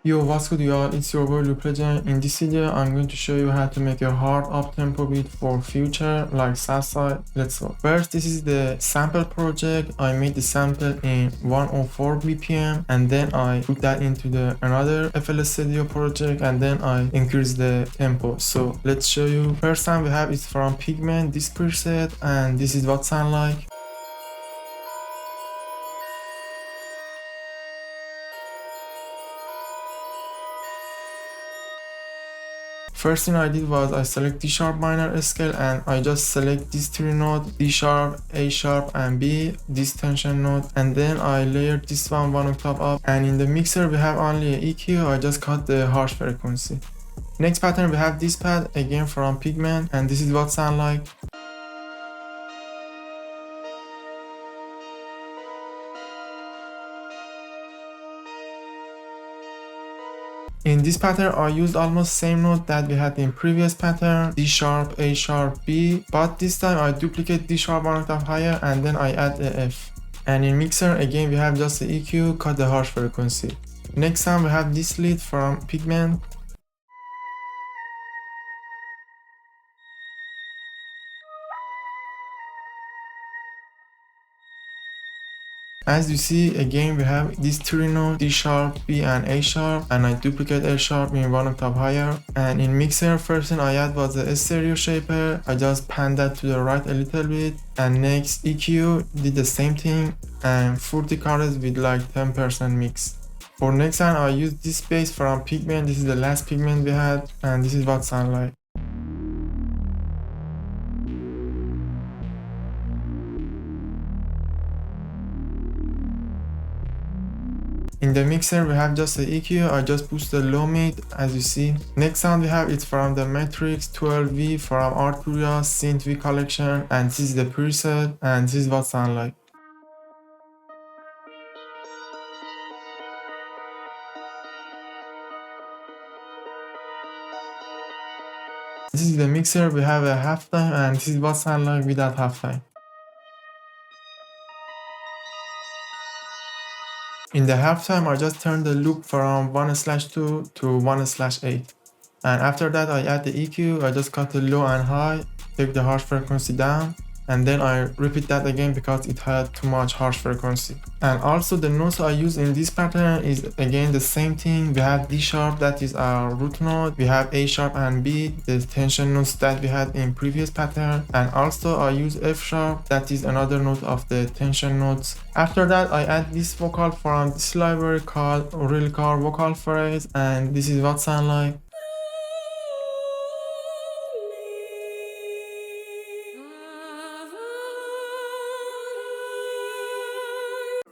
Yo, what's good y'all, it's your boy Loop Legend. In this video, I'm going to show you how to make a hard up-tempo beat for Future like Southside. Let's go. First, this is the sample project. I made the sample in 104 BPM and then I put that into the another FL Studio project and then I increase the tempo. So let's show you. First time we have is from Pigment, this preset, and this is what sound like. First thing I did was I select D sharp minor scale and I just select these three notes, D sharp, A sharp and B, this tension note, and then I layered this one octave up, and in the mixer we have only a EQ, I just cut the harsh frequency. Next pattern we have this pad again from Pigment, and this is what sound like. In this pattern, I used almost same note that we had in previous pattern, D sharp, A sharp, B, but this time I duplicate D sharp one octave higher and then I add a F. And in mixer, again we have just the EQ, cut the harsh frequency. Next time we have this lead from Pigment. As you see, again we have these three notes, D sharp, B and A sharp, and I duplicate A sharp in one octave higher. And in mixer, first thing I add was the stereo shaper. I just pan that to the right a little bit, and next EQ did the same thing and 40 cards with like 10% mix. For next time I use this bass from Pigment. This is the last Pigment we had, and this is what sound like. In the mixer we have just the EQ, I just boost the low mid as you see. Next sound we have it's from the Matrix 12V from Arturia Synth V collection, and this is the preset and this is what sound like. This is the mixer, we have a halftime and this is what sound like without halftime. In the halftime, I just turn the loop from 1/2 to 1/8. And after that, I add the EQ, I just cut the low and high, take the harsh frequency down, and then I repeat that again because it had too much harsh frequency. And also the notes I use in this pattern is again the same thing. We have D sharp, that is our root note. We have A sharp and B, the tension notes that we had in previous pattern. And also I use F sharp, that is another note of the tension notes. After that I add this vocal from this library called Real Car Vocal Phrase, and this is what sound like.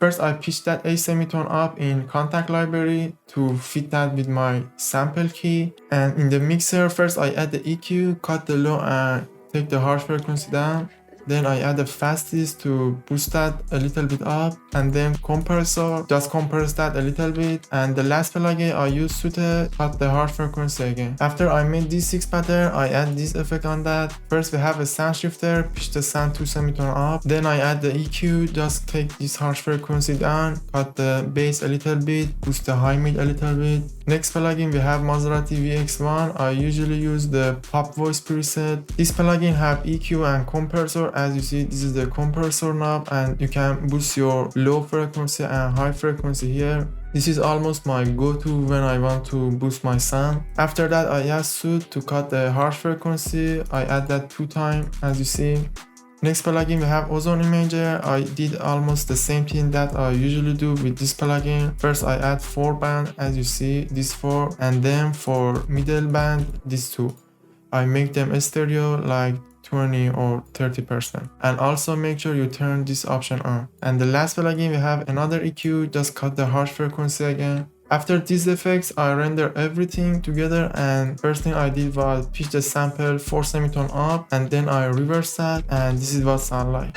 First, I pitch that A semitone up in contact library to fit that with my sample key. And in the mixer, first I add the EQ, cut the low and take the harsh frequency down. Then I add the fastest to boost that a little bit up, and then compressor, just compress that a little bit. And the last plugin I use Sute, cut the harsh frequency again. After I made this 6 pattern, I add this effect on that. First we have a sound shifter, pitch the sound 2 semitone up. Then I add the EQ, just take this harsh frequency down, cut the bass a little bit, boost the high mid a little bit. Next plugin we have Maserati VX1. I usually use the pop voice preset. This plugin have EQ and compressor. As you see, this is the compressor knob and you can boost your low frequency and high frequency here. This is almost my go-to when I want to boost my sound. After that I add Soothe to cut the harsh frequency. I add that 2 times as you see. Next plugin we have Ozone Imager. I did almost the same thing that I usually do with this plugin. First I add 4 band as you see, this 4, and then for middle band these 2. I make them stereo like 20 or 30%, and also make sure you turn this option on. And the last plugin we have another EQ, just cut the harsh frequency again. After these effects I render everything together, and first thing I did was pitch the sample 4 semitone up and then I reverse that, and this is what sound like.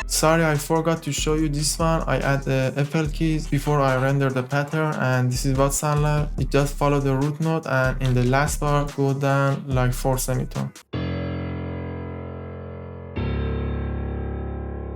Sorry, I forgot to show you this one. I add the FL keys before I render the pattern, and this is what sound like. It just follow the root note and in the last bar go down like 4 semitone.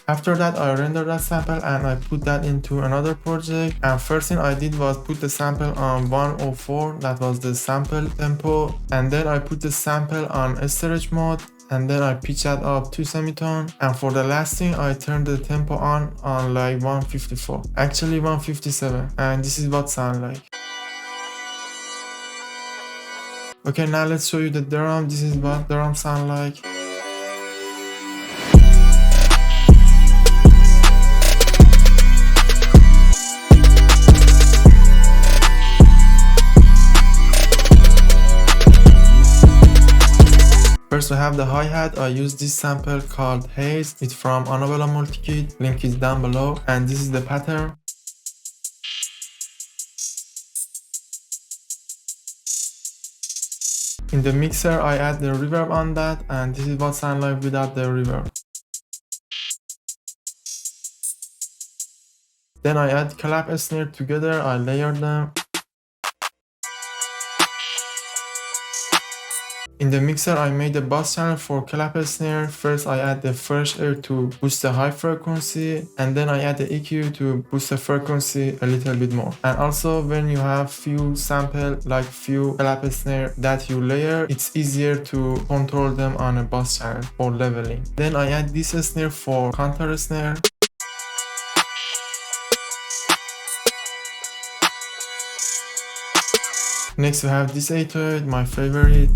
After that, I rendered that sample and I put that into another project. And first thing I did was put the sample on 104, that was the sample tempo. And then I put the sample on storage mode. And then I pitch that up 2 semitone. And for the last thing, I turned the tempo on like 154. Actually 157. And this is what sound like. Okay, now let's show you the drum. This is what drum sound like. First we have the hi-hat. I use this sample called Haze. It's from Annabella Multikit. Link is down below. And this is the pattern. In the mixer, I add the reverb on that, and this is what sounds like without the reverb. Then I add clap snare together, I layer them. In the mixer, I made a bass channel for clap snare. First, I add the fresh air to boost the high frequency, and then I add the EQ to boost the frequency a little bit more. And also, when you have few sample, like few clap snare that you layer, it's easier to control them on a bass channel for leveling. Then I add this snare for counter snare. Next, we have this 808, my favorite.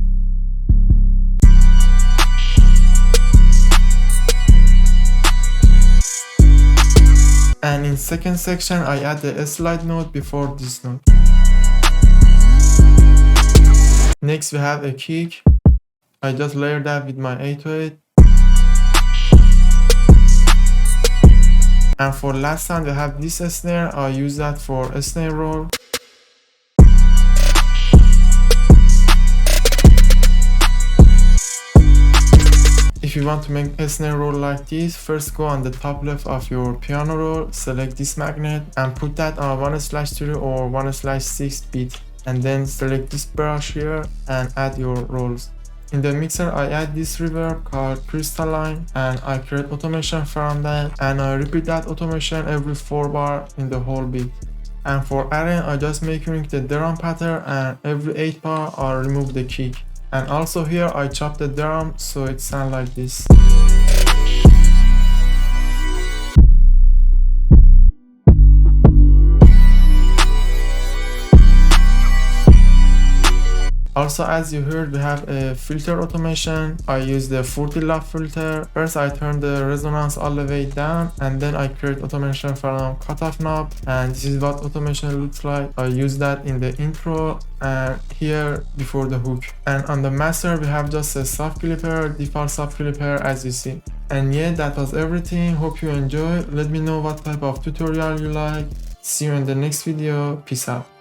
And in second section, I add the slide note before this note. Next, we have a kick. I just layer that with my 808. And for last sound, we have this snare. I use that for a snare roll. If you want to make a snare roll like this, first go on the top left of your piano roll, select this magnet and put that on 1/3 or 1/6 beat, and then select this brush here and add your rolls. In the mixer, I add this reverb called crystalline, and I create automation from that, and I repeat that automation every 4 bar in the whole beat. And for adding, I just make the drum pattern, and every 8 bar I remove the kick. And also here I chop the drum so it sounds like this. Also, as you heard, we have a filter automation. I use the 40 lob filter. First, I turn the resonance all the way down, and then I create automation from cutoff knob. And this is what automation looks like. I use that in the intro and here before the hook. And on the master, we have just a soft clipper, default soft clipper, as you see. And yeah, that was everything. Hope you enjoy. Let me know what type of tutorial you like. See you in the next video. Peace out.